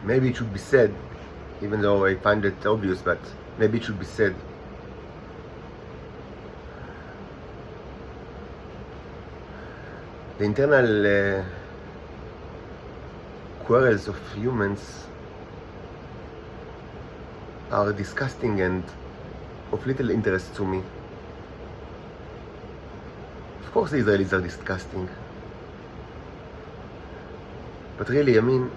maybe it should be said, even though I find it obvious, but maybe it should be said. The internal quarrels of humans are disgusting and of little interest to me. Of course the Israelis are disgusting. But really, I mean,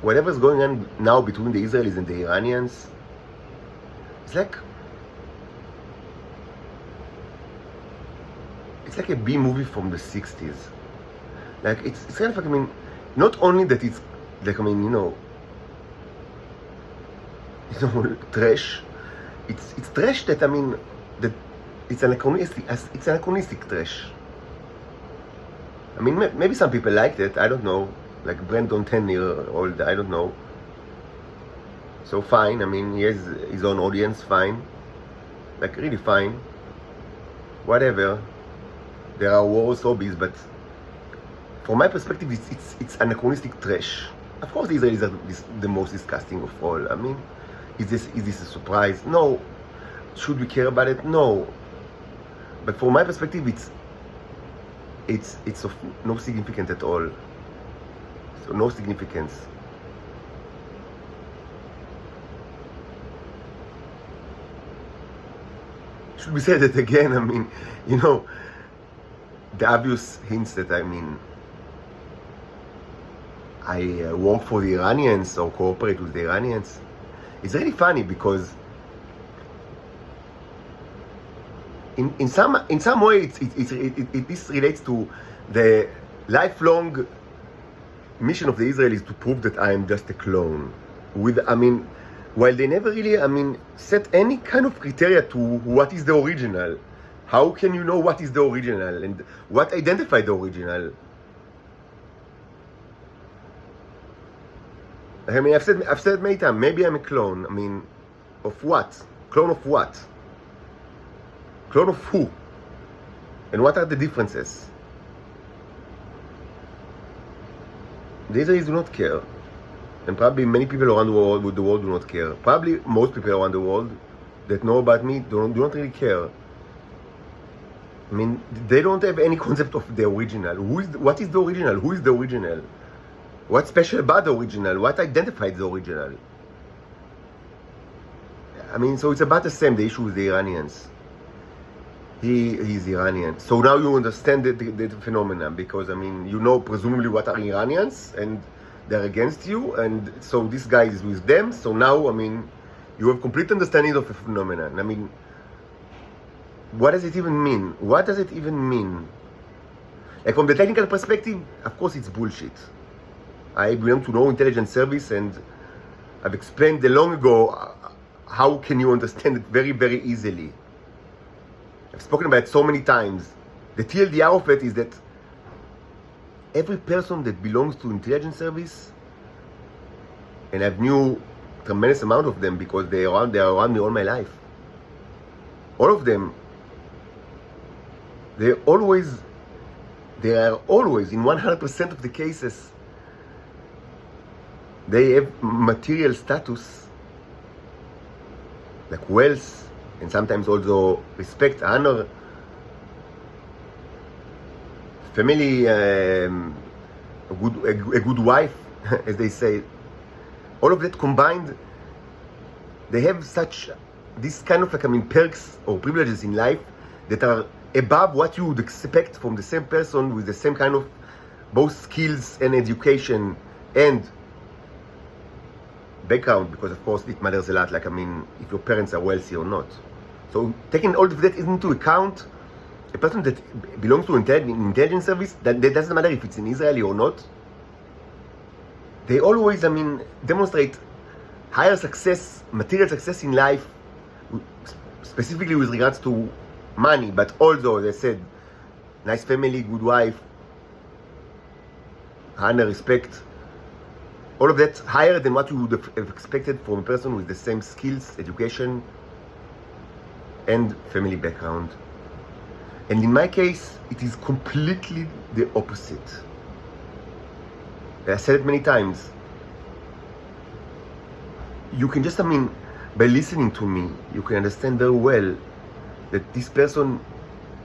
whatever's going on now between the Israelis and the Iranians, it's like a B movie from the 60s. Like, it's kind of like, I mean, not only that it's like, I mean, trash. It's trash that, I mean, that it's anachronistic trash. I mean, maybe some people liked it, I don't know. Like Brandon 10-year-old, I don't know. So fine, I mean, he has his own audience, fine. Like, really fine. Whatever. There are worse hobbies, but from my perspective, it's anachronistic trash. Of course, the Israelis are the most disgusting of all. I mean, is this a surprise? No. Should we care about it? No. But from my perspective, it's of no significance at all. So no significance. Should we say that again? I mean, the obvious hints that, I mean, I work for the Iranians or cooperate with the Iranians. It's really funny because in some way this relates to the lifelong mission of the Israelis to prove that I am just a clone. While they never really, set any kind of criteria to what is the original. How can you know what is the original and what identifies the original? I mean, I've said many times, maybe I'm a clone. I mean, of what? Clone of what? Clone of who? And what are the differences? The Israelis do not care. And probably many people around the world do not care. Probably most people around the world that know about me do not really care. I mean, they don't have any concept of the original. What is the original? Who is the original? What's special about the original? What identifies the original? I mean, so it's about the same, the issue with the Iranians. He's Iranian. So now you understand the phenomenon, because, I mean, you know presumably what are Iranians, and they're against you, and so this guy is with them. So now, I mean, you have complete understanding of the phenomenon. I mean, what does it even mean? What does it even mean? Like, from the technical perspective, of course it's bullshit. I belong to no intelligence service, and I've explained long ago how can you understand it very, very easily. I've spoken about it so many times. The TLDR of it is that every person that belongs to intelligence service, and I've knew tremendous amount of them because they are around me all my life. All of them, they are always, in 100% of the cases, they have material status, like wealth, and sometimes also respect, honor, family, a good wife, as they say. All of that combined, they have this kind of perks or privileges in life that are above what you would expect from the same person with the same kind of both skills and education and background, because of course it matters a lot, like, if your parents are wealthy or not. So taking all of that into account, a person that belongs to intelligence service, that doesn't matter if it's in Israeli or not, they always, demonstrate higher success, material success in life, specifically with regards to money, but also, as I said, nice family, good wife, honor, respect, all of that higher than what you would have expected from a person with the same skills, education, and family background. And in my case, it is completely the opposite. I said it many times. you can just, I mean, by listening to me, you can understand very well that this person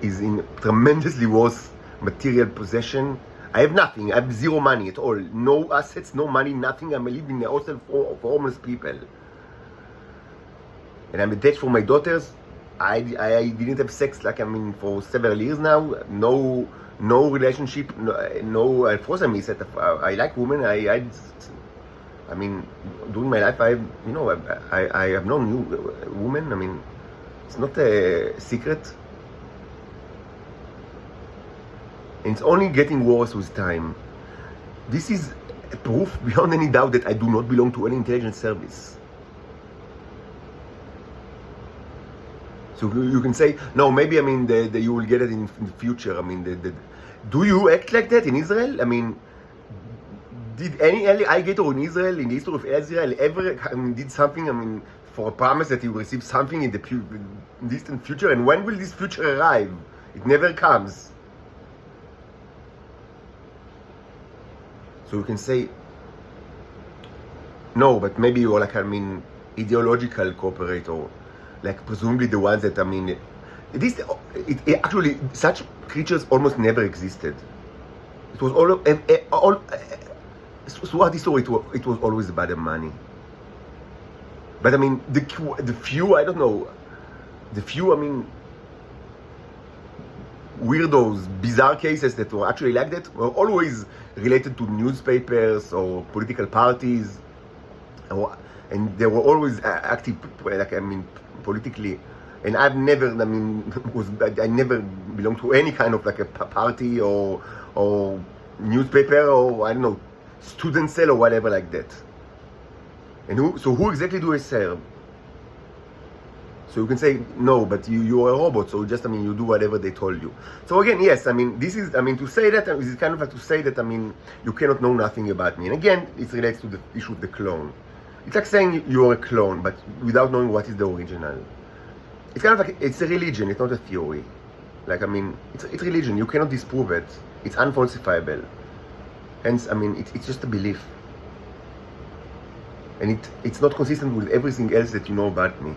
is in tremendously worse material possession. I have nothing. I have zero money at all. No assets, no money, nothing. I'm living in a hostel for homeless people. And I'm attached for my daughters. I didn't have sex, like, I mean, for several years now. No relationship. No. Of course, I miss it. I like women. I mean, during my life, I have known women. I mean, it's not a secret. And it's only getting worse with time. This is proof beyond any doubt that I do not belong to any intelligence service. So you can say, no, maybe, I mean, you will get it in the future. I mean, do you act like that in Israel? I mean, did any alligator in Israel, in the history of Israel, ever, I mean, did something, I mean, for a promise that he will receive something in the distant future? And when will this future arrive? It never comes. So you can say, no, but maybe you're like, I mean, ideological cooperator, like presumably the ones that, I mean, actually, such creatures almost never existed. It was all throughout the story, it was always about the money. But I mean, the few, I don't know, the few, I mean, weirdos, bizarre cases that were actually like that were always related to newspapers or political parties, and they were always active, like, I mean, politically. And I've never, I mean, I never belonged to any kind of like a party or newspaper or, I don't know, student cell or whatever like that. And who exactly do I serve? So you can say, no, but you are a robot, so just, I mean, you do whatever they told you. So again, yes, I mean, this is, I mean, to say that, is kind of like to say that, I mean, you cannot know nothing about me. And again, it relates to the issue of the clone. It's like saying you are a clone, but without knowing what is the original. It's kind of like, it's a religion, it's not a theory. Like, I mean, it's religion, you cannot disprove it. It's unfalsifiable. Hence, I mean, it's just a belief. And it's not consistent with everything else that you know about me.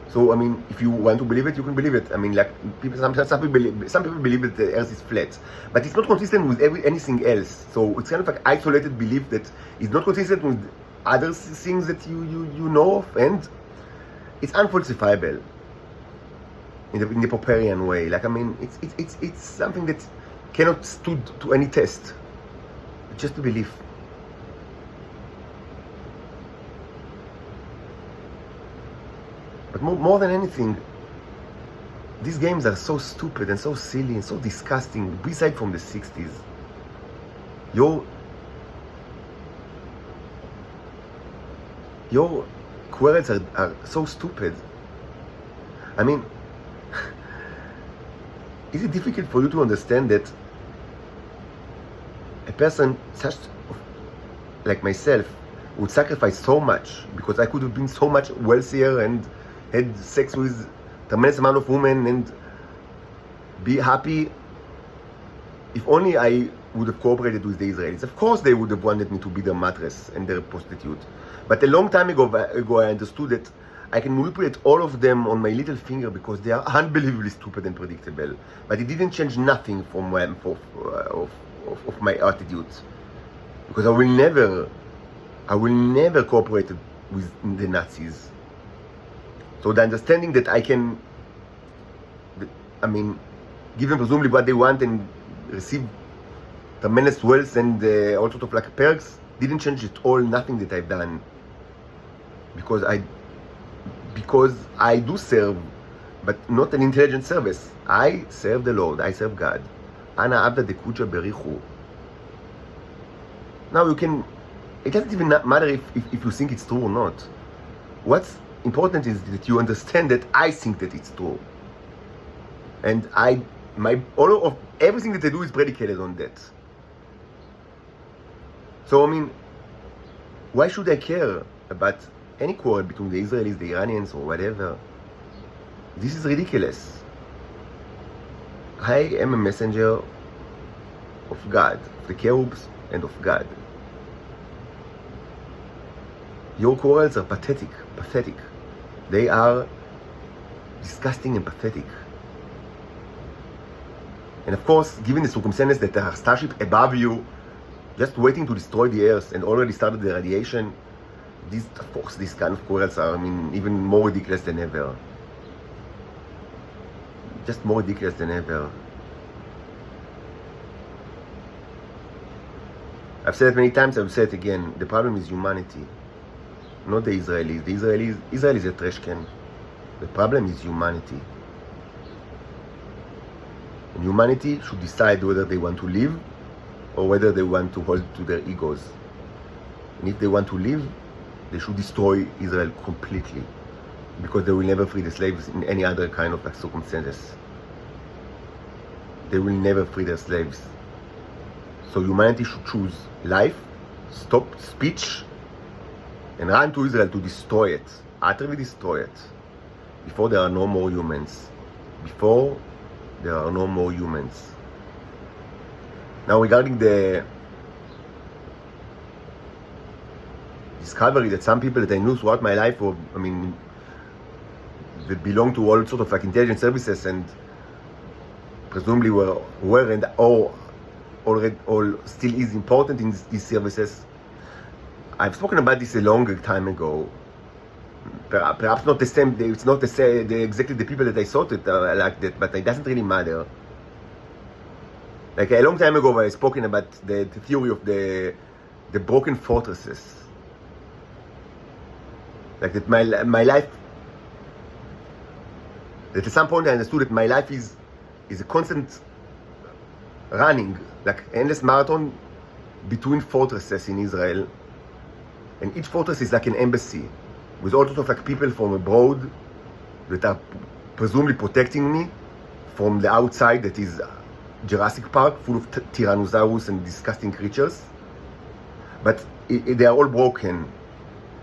So, I mean, if you want to believe it, you can believe it. I mean, like, some people believe that the earth is flat. But it's not consistent with anything else. So, it's kind of like isolated belief that is not consistent with other things that you know of. And it's unfalsifiable in the Popperian way. Like, I mean, it's something that cannot stood to any test. It's just a belief. But more than anything, these games are so stupid and so silly and so disgusting, beside from the 60s. Your quarrels are so stupid. I mean, is it difficult for you to understand that a person such like myself would sacrifice so much because I could have been so much wealthier and had sex with a tremendous amount of women and be happy if only I would have cooperated with the Israelis? Of course they would have wanted me to be their mattress and their prostitute. But a long time ago I understood that I can manipulate all of them on my little finger because they are unbelievably stupid and predictable. But it didn't change nothing from of my attitude. Because I will never cooperate with the Nazis. So the understanding that I can, I mean, give them presumably what they want and receive tremendous wealth and all sorts of like perks didn't change at all nothing that I've done. Because I do serve, but not an intelligence service. I serve the Lord, I serve God. Ana abda dekucha berichu. Now you can, it doesn't even matter if you think it's true or not. What's important is that you understand that I think that it's true. And all of everything that I do is predicated on that. So I mean, why should I care about any quarrel between the Israelis, the Iranians, or whatever? This is ridiculous. I am a messenger of God, of the cherubs and of God. Your quarrels are pathetic. They are disgusting and pathetic. And of course, given the circumstances that there are starships above you, just waiting to destroy the Earth and already started the radiation, of course, these kind of quarrels are, even more ridiculous than ever. Just more ridiculous than ever. I've said it many times, I've said it again. The problem is humanity, not the Israelis. Israel is a trash can. The problem is humanity. And humanity should decide whether they want to live or whether they want to hold to their egos. And if they want to live, they should destroy Israel completely, because they will never free the slaves in any other kind of circumstances. They will never free their slaves. So humanity should choose life, stop speech, and run to Israel to destroy it, utterly destroy it, before there are no more humans. Before there are no more humans. Now, regarding the discovery that some people that I knew throughout my life were, that belong to all sorts of intelligence services and presumably were and already still is important in these services. I've spoken about this a long time ago. Perhaps not the same. It's not exactly the people that I thought it like that, but it doesn't really matter. Like a long time ago, I spoken about the theory of the broken fortresses. Like that my life. That at some point I understood that my life is a constant running, like endless marathon between fortresses in Israel, and each fortress is like an embassy with all sorts of people from abroad that are presumably protecting me from the outside, that is Jurassic Park, full of Tyrannosaurus and disgusting creatures. But they are all broken.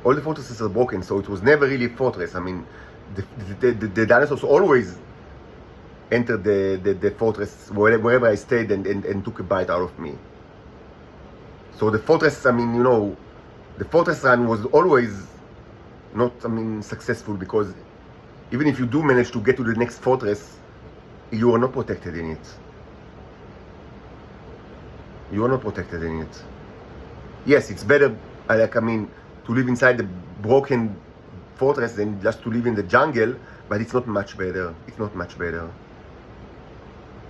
All the fortresses are broken, so it was never really a fortress. The dinosaurs always entered the fortress wherever I stayed and took a bite out of me. So the fortress, the fortress run was always not, successful, because even if you do manage to get to the next fortress, you are not protected in it. You are not protected in it. Yes, it's better, to live inside the broken fortress than just to live in the jungle, but it's not much better. It's not much better.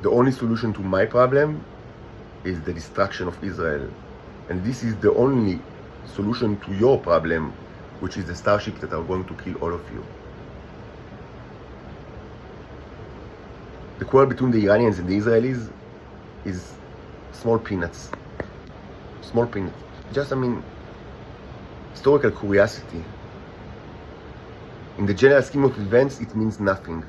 The only solution to my problem is the destruction of Israel. And this is the only solution to your problem, which is the starships that are going to kill all of you. The quarrel between the Iranians and the Israelis is small peanuts. Small peanuts. Just, historical curiosity. In the general scheme of events, it means nothing.